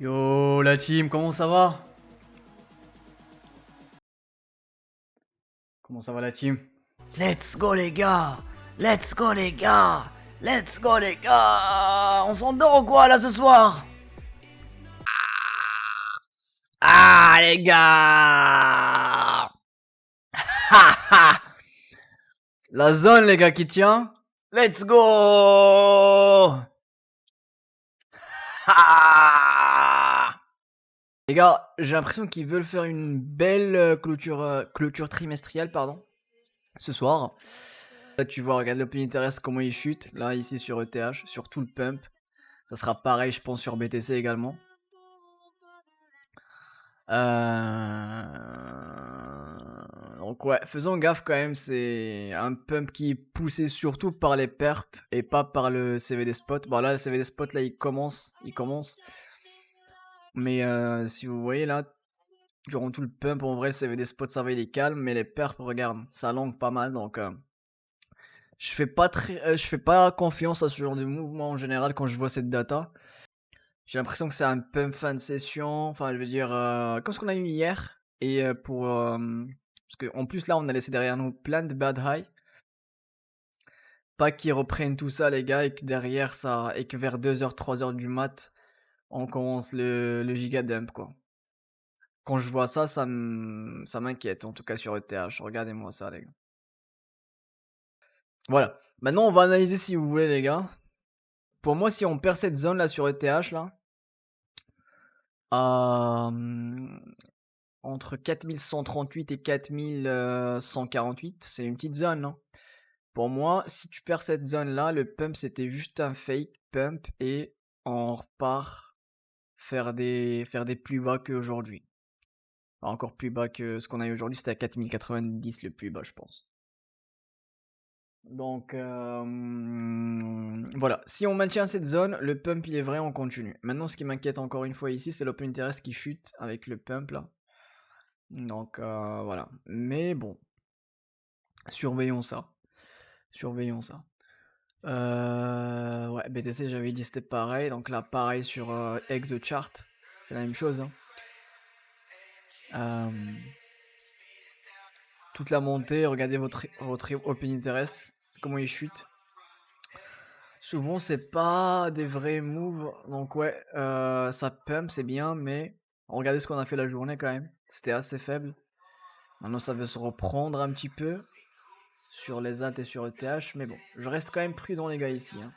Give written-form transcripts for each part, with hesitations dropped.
Yo la team, comment ça va? Comment ça va la team? Let's go les gars. Let's go les gars. Let's go les gars. On s'endort ou quoi là ce soir? Ah les gars. Ha ha. La zone les gars qui tient. Let's go. Ha. Les gars, j'ai l'impression qu'ils veulent faire une belle clôture trimestrielle, pardon, ce soir. Là, tu vois, regarde l'Open Interest, comment il chute. Là, ici sur ETH, sur tout le pump. Ça sera pareil, je pense, sur BTC également. Donc ouais, faisons gaffe quand même, c'est un pump qui est poussé surtout par les perps et pas par le CVD spot. Bon là, le CVD spot, là, il commence. Mais si vous voyez là, durant tout le pump, en vrai, le CVD spot, ça va, il est calme, mais les perps, regarde, ça langue pas mal, donc je fais pas confiance à ce genre de mouvement en général quand je vois cette data. J'ai l'impression que c'est un pump fin de session, enfin, je veux dire, comme ce qu'on a eu hier, et parce que en plus là, on a laissé derrière nous plein de bad high. Pas qu'ils reprennent tout ça, les gars, et que derrière ça, et que vers 2h, 3h du mat, on commence le giga dump, quoi. Quand je vois ça, ça m'inquiète, en tout cas sur ETH. Regardez-moi ça, les gars. Voilà. Maintenant, on va analyser si vous voulez, les gars. Pour moi, si on perd cette zone là sur ETH, là, entre 4138 et 4148, c'est une petite zone, non? Pour moi, si tu perds cette zone là, le pump c'était juste un fake pump et on repart faire des plus bas qu'aujourd'hui. Encore plus bas que ce qu'on a eu aujourd'hui, c'était à 4090 le plus bas, je pense. Donc voilà, si on maintient cette zone, le pump il est vrai, on continue. Maintenant, ce qui m'inquiète encore une fois ici, c'est l'open interest qui chute avec le pump là. Donc voilà. Mais bon, surveillons ça. Surveillons ça. Ouais, BTC, j'avais dit c'était pareil. Donc là, pareil sur ExoChart. C'est la même chose, hein. Toute la montée, regardez votre Open Interest, comment il chute. Souvent, c'est pas des vrais moves. Donc ouais, ça pump, c'est bien, mais regardez ce qu'on a fait la journée quand même. C'était assez faible. Maintenant, ça veut se reprendre un petit peu sur les AT et sur ETH, mais bon, je reste quand même prudent les gars ici, hein.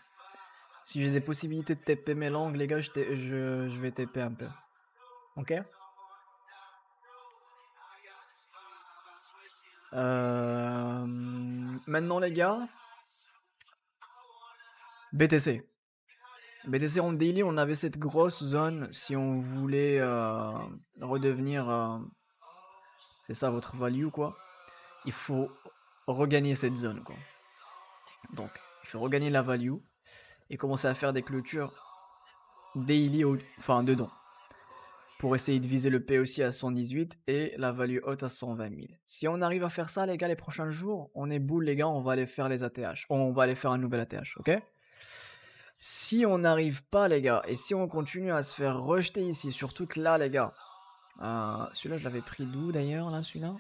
Si j'ai des possibilités de TP mes langues, les gars, je vais TP un peu. Ok. Maintenant les gars, BTC. BTC en daily, on avait cette grosse zone si on voulait redevenir... c'est ça votre value quoi. Il faut regagner cette zone quoi. Donc, il faut regagner la value et commencer à faire des clôtures daily, enfin dedans. Pour essayer de viser le P aussi à 118 et la value haute à 120 000. Si on arrive à faire ça, les gars, les prochains jours, on est boule, les gars, on va aller faire les ATH. On va aller faire un nouvel ATH, ok? Si on n'arrive pas, les gars, et si on continue à se faire rejeter ici, surtout que là, les gars, celui-là, je l'avais pris d'où d'ailleurs, là, celui-là?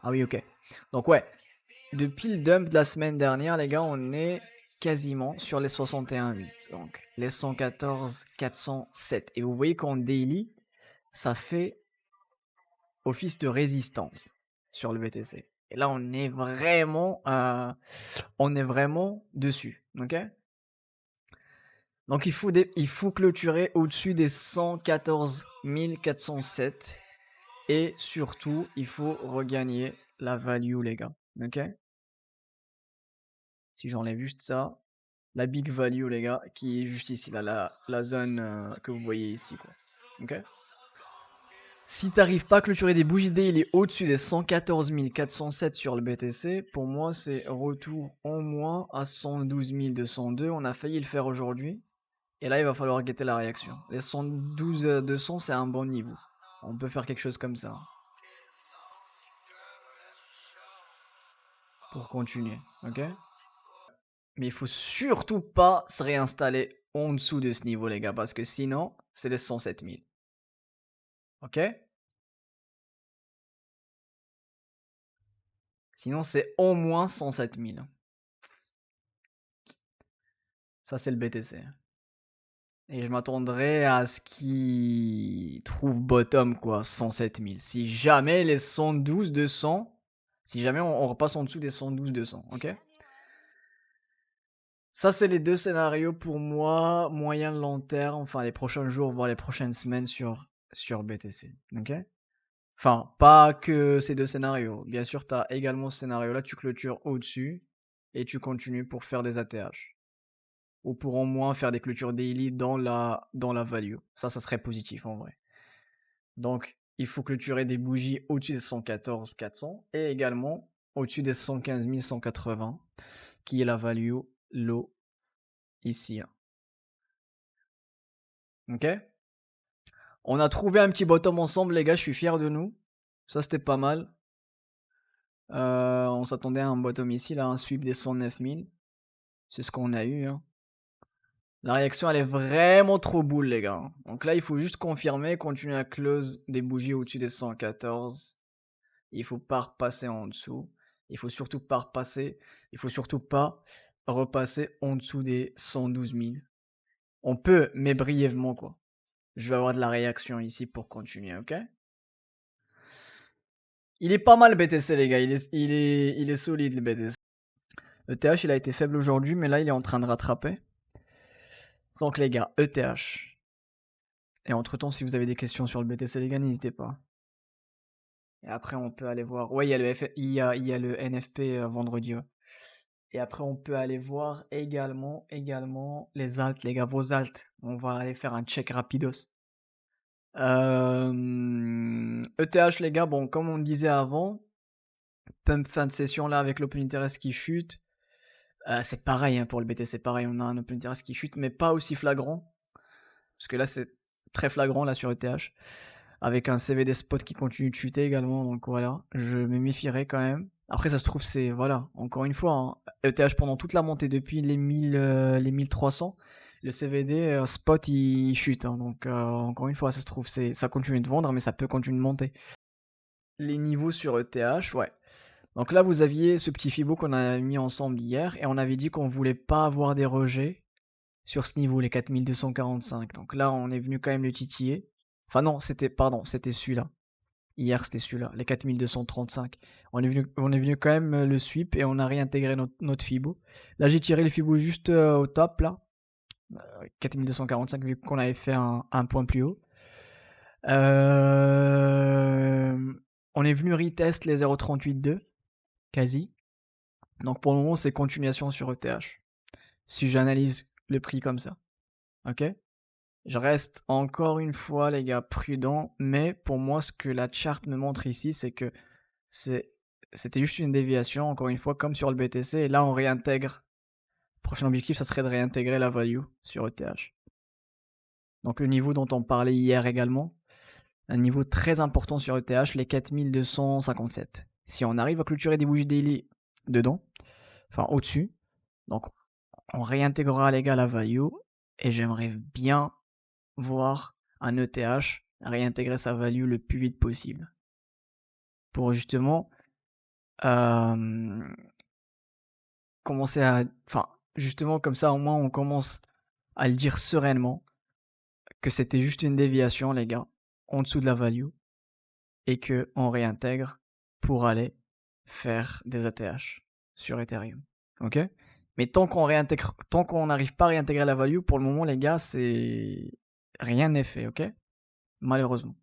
Ah oui, ok. Donc, ouais, depuis le dump de la semaine dernière, les gars, on est quasiment sur les 61,8. Donc, les 114, 407. Et vous voyez qu'en daily, ça fait office de résistance sur le BTC. Et là, on est vraiment dessus, ok? Donc il faut clôturer au-dessus des 114 407 et surtout, il faut regagner la value, les gars, ok? Si j'enlève juste ça, la big value, les gars, qui est juste ici, là, la zone que vous voyez ici, quoi, ok? Si t'arrives pas à clôturer des bougies daily au-dessus des 114 407 sur le BTC, pour moi c'est retour en moins à 112 202. On a failli le faire aujourd'hui. Et là il va falloir guetter la réaction. Les 112 200 c'est un bon niveau. On peut faire quelque chose comme ça. Pour continuer, ok? Mais il faut surtout pas se réinstaller en dessous de ce niveau, les gars, parce que sinon, c'est les 107 000. Ok? Sinon, c'est au moins 107 000. Ça, c'est le BTC. Et je m'attendrais à ce qu'il trouve bottom, quoi, 107 000. Si jamais les 112 200, si jamais on repasse en dessous des 112 200, ok? Ça, c'est les deux scénarios pour moi, moyen long terme, enfin les prochains jours, voire les prochaines semaines sur BTC, ok? Enfin, pas que ces deux scénarios. Bien sûr, tu as également ce scénario-là, tu clôtures au-dessus et tu continues pour faire des ATH. Ou pour au moins faire des clôtures daily dans la value. Ça serait positif en vrai. Donc, il faut clôturer des bougies au-dessus des 114 400 et également au-dessus des 115 180 qui est la value low ici. Ok? On a trouvé un petit bottom ensemble, les gars, je suis fier de nous. Ça, c'était pas mal. On s'attendait à un bottom ici, là, un sweep des 109 000. C'est ce qu'on a eu. Hein. La réaction, elle est vraiment trop boule, les gars. Donc là, il faut juste confirmer, continuer à close des bougies au-dessus des 114. Il faut pas repasser en dessous. Il faut surtout pas repasser. Il faut surtout pas repasser en dessous des 112 000. On peut, mais brièvement, quoi. Je vais avoir de la réaction ici pour continuer, ok? Il est pas mal BTC, les gars. Il est solide, le BTC. Le TH, il a été faible aujourd'hui, mais là, il est en train de rattraper. Donc, les gars, ETH. Et entre-temps, si vous avez des questions sur le BTC, les gars, n'hésitez pas. Et après, on peut aller voir... Ouais, il y a le NFP vendredi. Ouais. Et après, on peut aller voir également les alts, les gars, vos alts. On va aller faire un check rapidos. ETH, les gars, bon, comme on disait avant, pump fin de session là avec l'open interest qui chute. C'est pareil hein, pour le BTC, pareil, on a un open interest qui chute, mais pas aussi flagrant. Parce que là, c'est très flagrant là sur ETH. Avec un CVD spot qui continue de chuter également, donc voilà, je me méfierai quand même. Après, ça se trouve, c'est, voilà, encore une fois, hein, ETH pendant toute la montée depuis les 1300, le CVD spot il chute, hein, donc encore une fois, ça se trouve, ça continue de vendre, mais ça peut continuer de monter. Les niveaux sur ETH, ouais. Donc là, vous aviez ce petit Fibo qu'on a mis ensemble hier, et on avait dit qu'on voulait pas avoir des rejets sur ce niveau, les 4245. Donc là, on est venu quand même le titiller. Enfin non, c'était celui-là. Hier, c'était celui-là, les 4235. On est venu quand même le sweep et on a réintégré notre Fibo. Là, j'ai tiré le Fibo juste au top, là. 4245, vu qu'on avait fait un point plus haut. On est venu retest les 0.38.2, quasi. Donc pour le moment, c'est continuation sur ETH. Si j'analyse le prix comme ça. Ok? Je reste encore une fois, les gars, prudent, mais pour moi, ce que la chart me montre ici, c'est que c'était juste une déviation, encore une fois, comme sur le BTC, et là, on réintègre. Le prochain objectif, ça serait de réintégrer la value sur ETH. Donc, le niveau dont on parlait hier également, un niveau très important sur ETH, les 4257. Si on arrive à clôturer des bougies daily dedans, enfin au-dessus, donc on réintégrera, les gars, la value, et j'aimerais bien voir un ETH réintégrer sa value le plus vite possible. Pour justement commencer à... Enfin, justement comme ça au moins on commence à le dire sereinement que c'était juste une déviation les gars, en dessous de la value, et que on réintègre pour aller faire des ATH sur Ethereum. Ok? Mais tant qu'on n'arrive pas à réintégrer la value, pour le moment les gars, c'est... Rien n'est fait, ok? Malheureusement.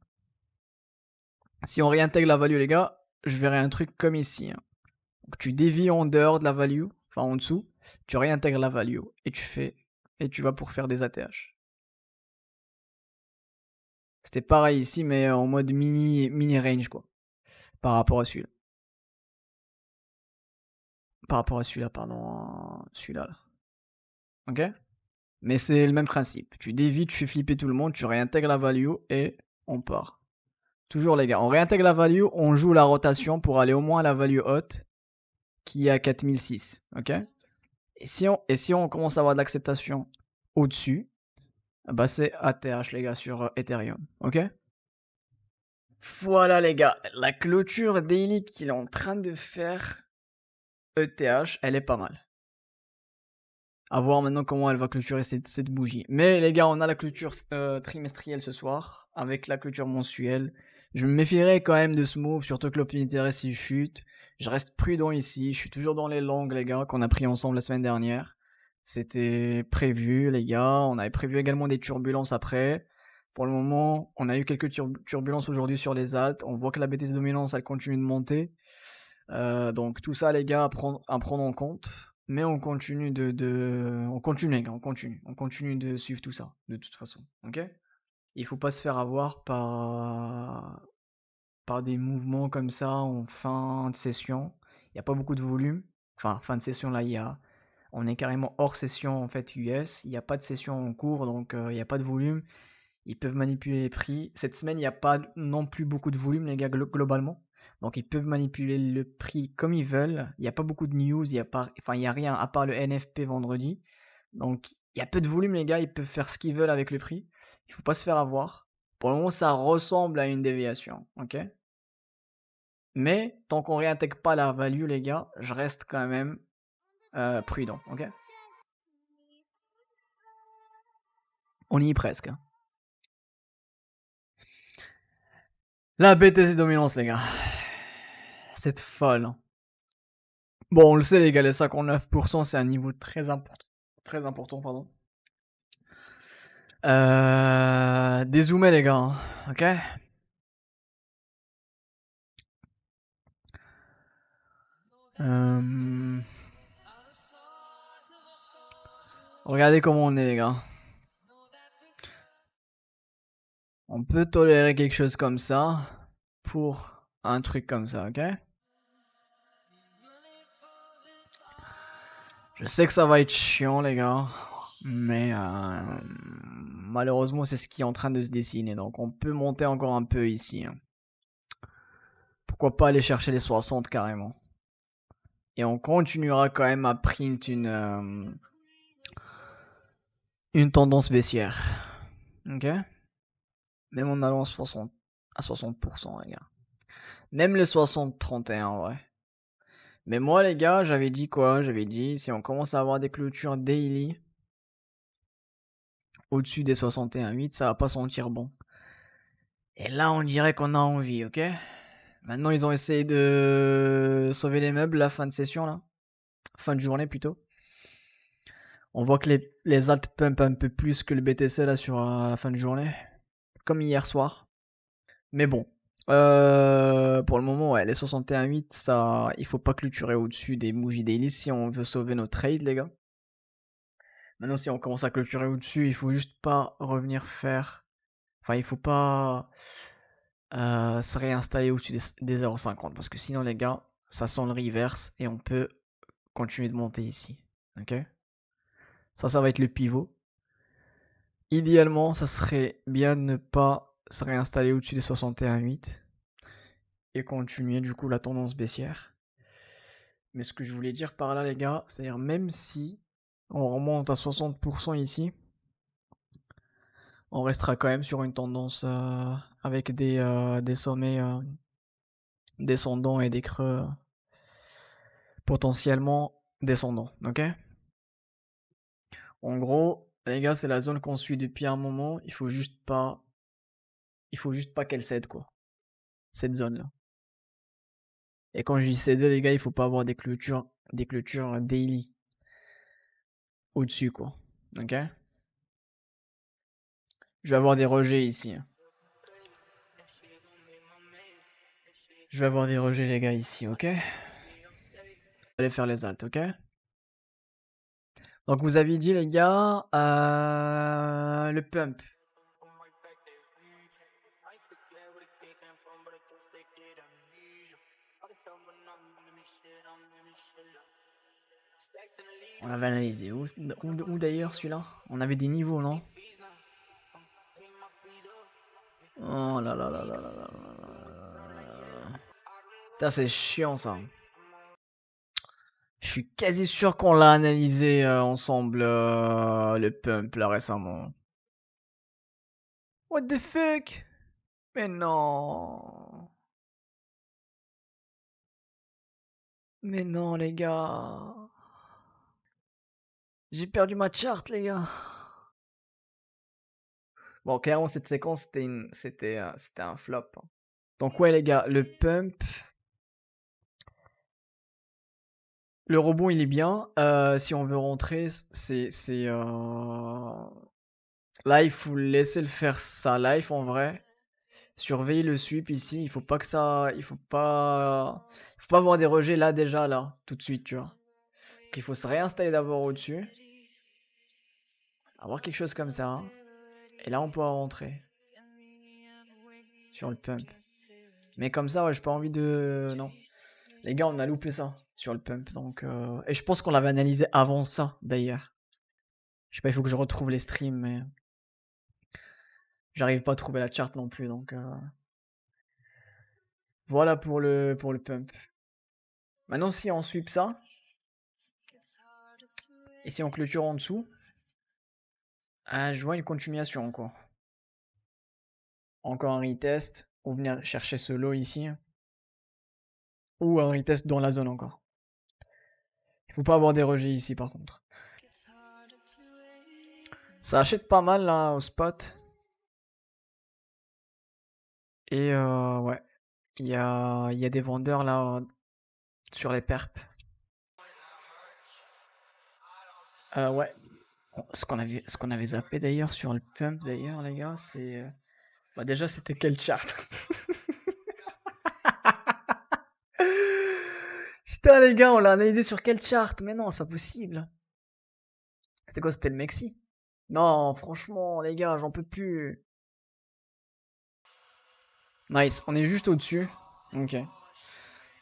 Si on réintègre la value, les gars, je verrai un truc comme ici. Hein. Donc, tu dévies en dehors de la value, enfin en dessous, tu réintègres la value et tu vas pour faire des ATH. C'était pareil ici, mais en mode mini range quoi, par rapport à celui-là. Par rapport à celui-là, pardon, celui-là. Là. Ok? Mais c'est le même principe. Tu dévies, tu fais flipper tout le monde, tu réintègres la value et on part. Toujours les gars, on réintègre la value, on joue la rotation pour aller au moins à la value haute qui est à 4006, ok? Et si on commence à avoir de l'acceptation au-dessus, bah c'est ATH les gars sur Ethereum, ok? Voilà les gars, la clôture daily qu'il est en train de faire ETH, elle est pas mal. À voir maintenant comment elle va clôturer cette bougie. Mais les gars, on a la clôture trimestrielle ce soir, avec la clôture mensuelle. Je me méfierais quand même de ce move, surtout que l'opinion il chute. Je reste prudent ici, je suis toujours dans les longues les gars, qu'on a pris ensemble la semaine dernière. C'était prévu les gars, on avait prévu également des turbulences après. Pour le moment, on a eu quelques turbulences aujourd'hui sur les alts. On voit que la BTC dominance, elle continue de monter. Donc tout ça les gars à prendre en compte. Mais on continue on continue les gars, on continue de suivre tout ça, de toute façon, ok? Il faut pas se faire avoir par des mouvements comme ça en fin de session. Il y a pas beaucoup de volume. Enfin, fin de session là, on est carrément hors session en fait US. Il n'y a pas de session en cours, donc il n'y a pas de volume. Ils peuvent manipuler les prix. Cette semaine, il n'y a pas non plus beaucoup de volume, les gars, globalement. Donc, ils peuvent manipuler le prix comme ils veulent. Il n'y a pas beaucoup de news. Il y a rien à part le NFP vendredi. Donc, il y a peu de volume, les gars. Ils peuvent faire ce qu'ils veulent avec le prix. Il faut pas se faire avoir. Pour le moment, ça ressemble à une déviation. Ok? Mais, tant qu'on réintègre pas la value, les gars, je reste quand même prudent. Ok? On y est presque. La BTC dominance, les gars. C'est folle. Bon, on le sait, les gars, les 59%, c'est un niveau très important. Très important, pardon. Dézoomer, les gars. Hein, ok? Regardez comment on est, les gars. On peut tolérer quelque chose comme ça pour un truc comme ça, ok? Je sais que ça va être chiant, les gars. Mais malheureusement, c'est ce qui est en train de se dessiner. Donc, on peut monter encore un peu ici. Hein. Pourquoi pas aller chercher les 60 carrément. Et on continuera quand même à print une tendance baissière. Ok? Même en allant à 60%, les gars. Même les 60-31, ouais. Mais moi, les gars, j'avais dit quoi? J'avais dit, si on commence à avoir des clôtures daily au-dessus des 61,8, ça va pas sentir bon. Et là, on dirait qu'on a envie, ok? Maintenant, ils ont essayé de sauver les meubles, la fin de session, là. Fin de journée, plutôt. On voit que les alt pump un peu plus que le BTC, là, sur la fin de journée. Comme hier soir. Mais bon. Pour le moment, ouais, les 61,8, ça, il faut pas clôturer au-dessus des Muji Daily si on veut sauver nos trades, les gars. Maintenant, si on commence à clôturer au-dessus, il faut juste pas revenir faire. Enfin, il faut pas se réinstaller au-dessus des 0,50 parce que sinon, les gars, ça sent le reverse et on peut continuer de monter ici. Ok? Ça va être le pivot. Idéalement, ça serait bien de ne pas se réinstaller au-dessus des 61,8 et continuer du coup la tendance baissière. Mais ce que je voulais dire par là, les gars, c'est-à-dire même si on remonte à 60% ici, on restera quand même sur une tendance avec des sommets descendants et des creux potentiellement descendants. Ok? En gros, les gars, c'est la zone qu'on suit depuis un moment. Il faut juste pas qu'elle cède, quoi. Cette zone-là. Et quand je dis céder, les gars, il faut pas avoir des clôtures daily au-dessus, quoi. Ok? Je vais avoir des rejets ici. Je vais avoir des rejets, les gars, ici, ok? Allez faire les alts, ok? Donc, vous aviez dit, les gars, le pump. On l'avait analysé. Où d'ailleurs, celui-là? On avait des niveaux, non? Oh là là là là là là. Putain, c'est chiant, ça. Je suis quasi sûr qu'on l'a analysé ensemble, le pump là récemment. What the fuck? Mais non. Mais non les gars. J'ai perdu ma chart les gars. Bon clairement cette séquence c'était un flop, hein. Donc ouais les gars, le pump, le rebond il est bien. Si on veut rentrer, là il faut laisser le faire sa life en vrai. Surveiller le sweep ici, il faut pas avoir des rejets là déjà là, tout de suite, tu vois. Donc il faut se réinstaller d'abord au-dessus, avoir quelque chose comme ça, hein. Et là on pourra rentrer sur le pump. Mais comme ça, ouais, j'ai pas envie de... Non. Les gars, on a loupé ça sur le pump. Donc, et je pense qu'on l'avait analysé avant ça, d'ailleurs. Je sais pas, il faut que je retrouve les streams, mais j'arrive pas à trouver la chart non plus. Donc, voilà pour le pump. Maintenant, si on sweep ça, et si on clôture en dessous, je vois une continuation encore. Encore un retest, ou venir chercher ce low ici, ou un retest dans la zone encore. Il faut pas avoir des rejets ici par contre. Ça achète pas mal là au spot. Et ouais, il y a des vendeurs là sur les perps. Ouais. Ce qu'on avait zappé d'ailleurs sur le pump d'ailleurs les gars, c'est bah déjà c'était quelle chart? Putain les gars, on l'a analysé sur quelle chart? Mais non, c'est pas possible. C'était quoi? C'était le Mexi? Non, franchement les gars, j'en peux plus. Nice, on est juste au-dessus. Ok.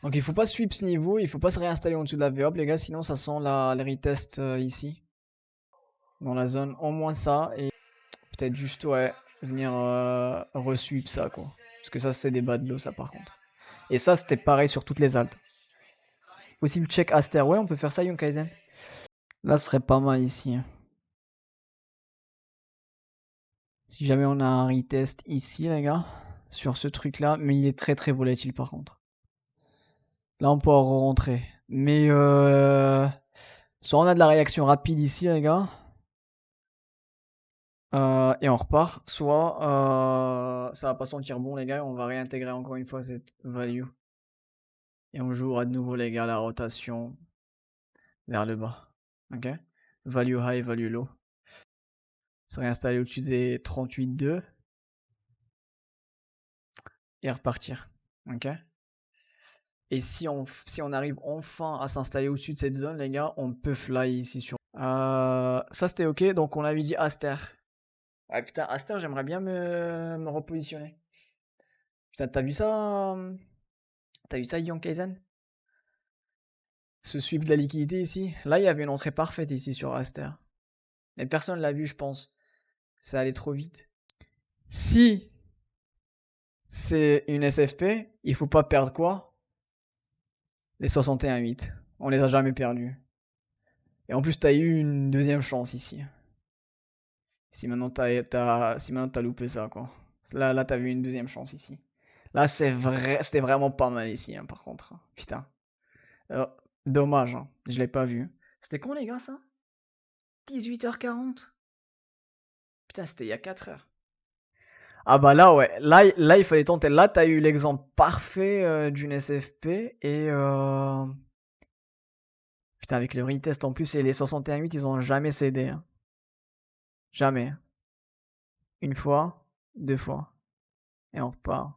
Donc il faut pas sweep ce niveau, il faut pas se réinstaller en dessous de la VOP les gars, sinon ça sent le retest ici. Dans la zone, au moins ça, et peut-être juste, ouais, venir resweep ça, quoi. Parce que ça, c'est des bad lows, ça, par contre. Et ça, c'était pareil sur toutes les altes. Possible check Aster, ouais, on peut faire ça, Yonkaizen. Là, ce serait pas mal ici, hein. Si jamais on a un retest ici, les gars, sur ce truc-là, mais il est très très volatile, par contre. Là, on pourra rentrer. Mais soit on a de la réaction rapide ici, les gars, et on repart, soit ça va pas sentir bon, les gars, on va réintégrer encore une fois cette value. Et on jouera de nouveau, les gars, la rotation vers le bas. Ok? Value high, value low. Se réinstaller au-dessus des 38,2 et repartir. Ok? Et si on arrive enfin à s'installer au-dessus de cette zone, les gars, on peut fly ici sur. Ça c'était ok, donc on avait dit Aster. Ouais, putain, Aster, j'aimerais bien me repositionner. Putain, t'as vu ça, Young Kaizen? Ce sweep de la liquidité ici. Là, il y avait une entrée parfaite ici sur Aster. Mais personne l'a vu, je pense. Ça allait trop vite. Si c'est une SFP, il faut pas perdre quoi? Les 61,8. On les a jamais perdus. Et en plus, t'as eu une deuxième chance ici. Si maintenant t'as loupé ça, quoi. Là, t'as vu une deuxième chance ici. Là, c'était vraiment pas mal ici, hein, par contre. Putain. Euh, Dommage, hein. Je l'ai pas vu. C'était con, les gars, ça? 18h40. Putain, c'était il y a 4 heures. Ah bah là, ouais. Là, il fallait tenter. Là, t'as eu l'exemple parfait d'une SFP. Et putain, avec le retest en plus et les 61,8, ils ont jamais cédé, hein. Jamais. Une fois, deux fois. Et on repart.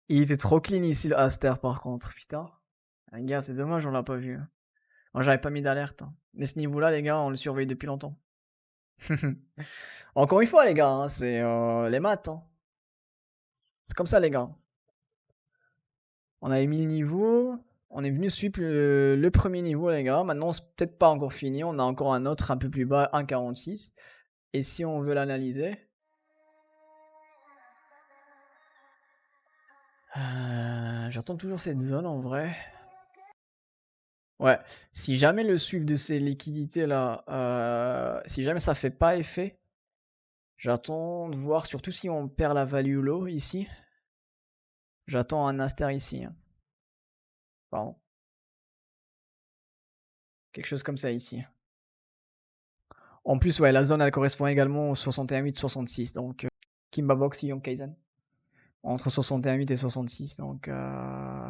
Il était trop clean ici, le Aster, par contre. Putain. Les gars, c'est dommage, on l'a pas vu, hein. Moi, j'avais pas mis d'alerte, hein. Mais ce niveau-là, les gars, on le surveille depuis longtemps. Encore une fois, les gars, hein, c'est les maths, hein. C'est comme ça, les gars. On avait mis le niveau. On est venu sweep le premier niveau, les gars. Maintenant, c'est peut-être pas encore fini. On a encore un autre un peu plus bas, 1,46. Et si on veut l'analyser, j'attends toujours cette zone en vrai. Ouais, si jamais le sweep de ces liquidités là, si jamais ça fait pas effet, j'attends de voir, surtout si on perd la value low ici, j'attends un aster ici, hein. Pardon. Quelque chose comme ça ici. En plus, ouais, la zone elle correspond également au 61,866, donc Kimba Box, Young Kaizen. Entre 61,8 et 66, donc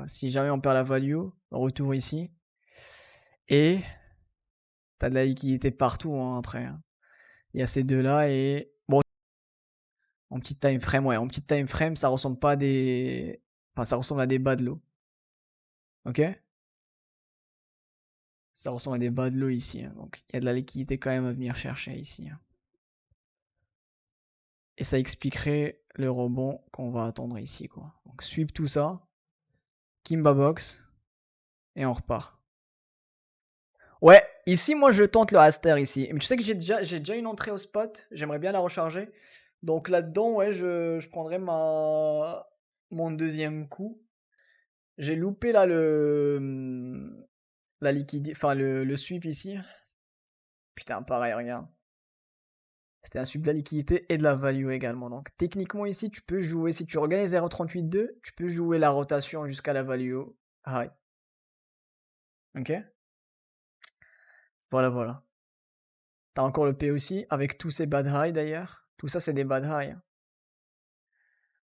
si jamais on perd la value, retour ici. Et t'as de la liquidité partout, hein, après, hein. Il y a ces deux-là et bon, en petit time frame, ouais, en petit time frame, ça ressemble pas à des, enfin, ça ressemble à des bas de l'eau. Ok? Ça ressemble à des bas de l'eau ici, hein. Donc il y a de la liquidité quand même à venir chercher ici, hein. Et ça expliquerait le rebond qu'on va attendre ici, quoi. Donc sweep tout ça, Kimba Box, et on repart. Ouais, ici, moi, je tente le Aster ici. Mais tu sais que j'ai déjà une entrée au spot. J'aimerais bien la recharger. Donc là-dedans, ouais, je prendrai mon deuxième coup. J'ai loupé là la liquidité, enfin le sweep ici. Putain, pareil, regarde. C'était un sweep de la liquidité et de la value également. Donc techniquement ici, tu peux jouer, si tu regagnes 0,38,2, tu peux jouer la rotation jusqu'à la value. Ah ouais. Ok? Voilà, voilà. T'as encore le P aussi, avec tous ces bad high d'ailleurs. Tout ça, c'est des bad high, hein.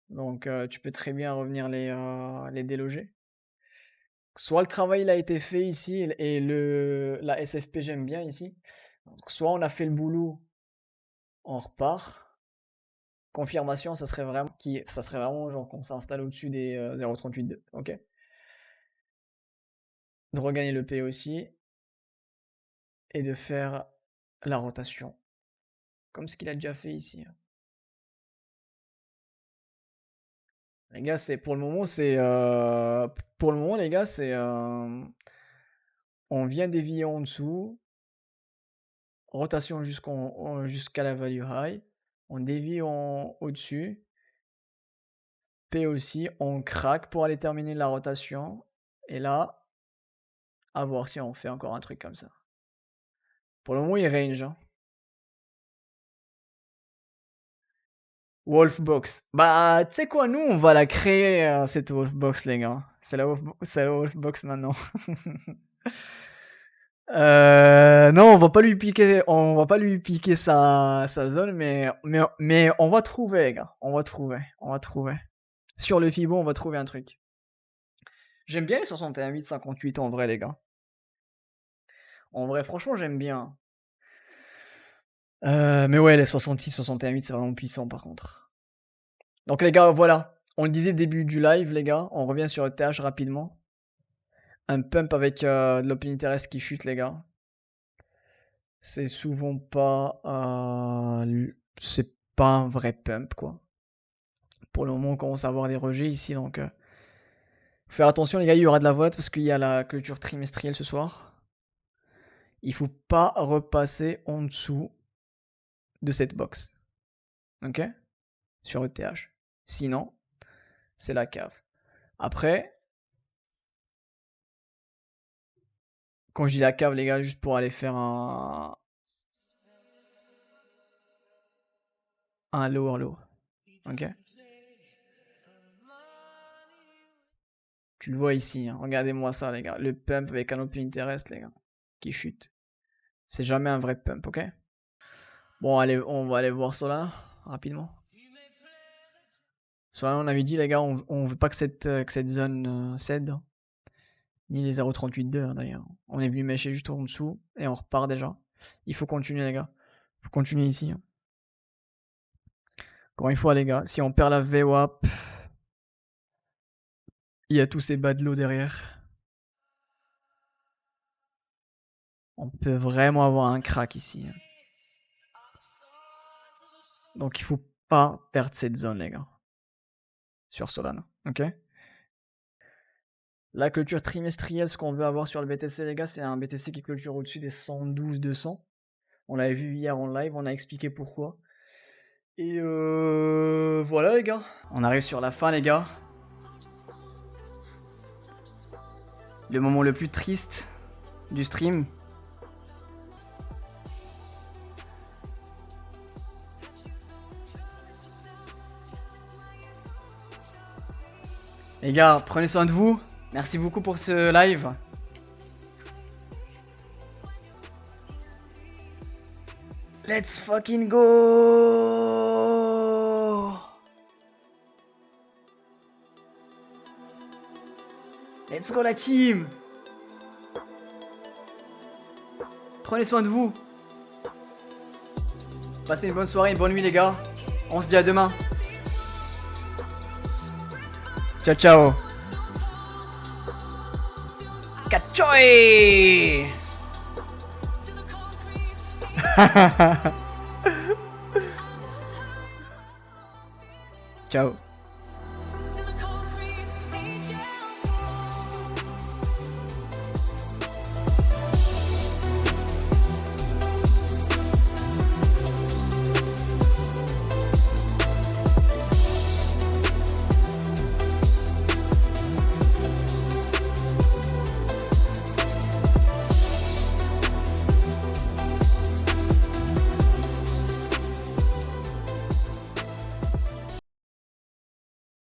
Donc tu peux très bien revenir les déloger. Soit le travail il a été fait ici et la SFP j'aime bien ici. Donc, soit on a fait le boulot, on repart. Confirmation, ça serait vraiment genre qu'on s'installe au-dessus des 0,38,2. Ok. De regagner le P aussi. Et de faire la rotation. Comme ce qu'il a déjà fait ici, hein. Les gars, c'est pour le moment, les gars, on vient dévier en dessous, rotation jusqu'à la value high, on dévie au-dessus, P aussi, on craque pour aller terminer la rotation, et là, à voir si on fait encore un truc comme ça. Pour le moment, il range, hein. Wolfbox. Bah, tu sais quoi, nous, on va la créer, cette Wolfbox, les gars. C'est la Wolfbox maintenant. Non, on va pas lui piquer sa zone, mais on va trouver, les gars. On va trouver. Sur le Fibo, on va trouver un truc. J'aime bien les 61,858 en vrai, les gars. En vrai, franchement, j'aime bien. Mais ouais, les 66, 61,8, c'est vraiment puissant par contre. Donc les gars, voilà. On le disait début du live, les gars. On revient sur le TH rapidement. Un pump avec de l'open interest qui chute, les gars. C'est souvent pas. C'est pas un vrai pump, quoi. Pour le moment, on commence à avoir des rejets ici, donc. Faut faire attention, les gars, il y aura de la vote parce qu'il y a la clôture trimestrielle ce soir. Il faut pas repasser en dessous de cette box. Ok? Sur ETH. Sinon, c'est la cave. Après, quand je dis la cave, les gars, juste pour aller faire un lower low. Ok? Tu le vois ici, hein. Regardez-moi ça, les gars. Le pump avec un open interest, les gars, qui chute. C'est jamais un vrai pump, ok? Bon, allez, on va aller voir Solana rapidement. Solana, on avait dit, les gars, on veut pas que cette zone cède. Ni les 0,38,2 hein, d'ailleurs. On est venu mêcher juste en dessous et on repart déjà. Il faut continuer, les gars. Il faut continuer ici, hein. Encore une fois, les gars, si on perd la VWAP, il y a tous ces bas de l'eau derrière. On peut vraiment avoir un crack ici, hein. Donc il faut pas perdre cette zone, les gars. Sur Solana, ok? La clôture trimestrielle, ce qu'on veut avoir sur le BTC, les gars, c'est un BTC qui clôture au-dessus des 112-200. On l'avait vu hier en live, on a expliqué pourquoi. Et voilà, les gars. On arrive sur la fin, les gars. Le moment le plus triste du stream. Les gars, prenez soin de vous. Merci beaucoup pour ce live. Let's fucking go! Let's go la team! Prenez soin de vous. Passez une bonne soirée, une bonne nuit les gars. On se dit à demain. Ciao ciao. Cachoy! Ciao.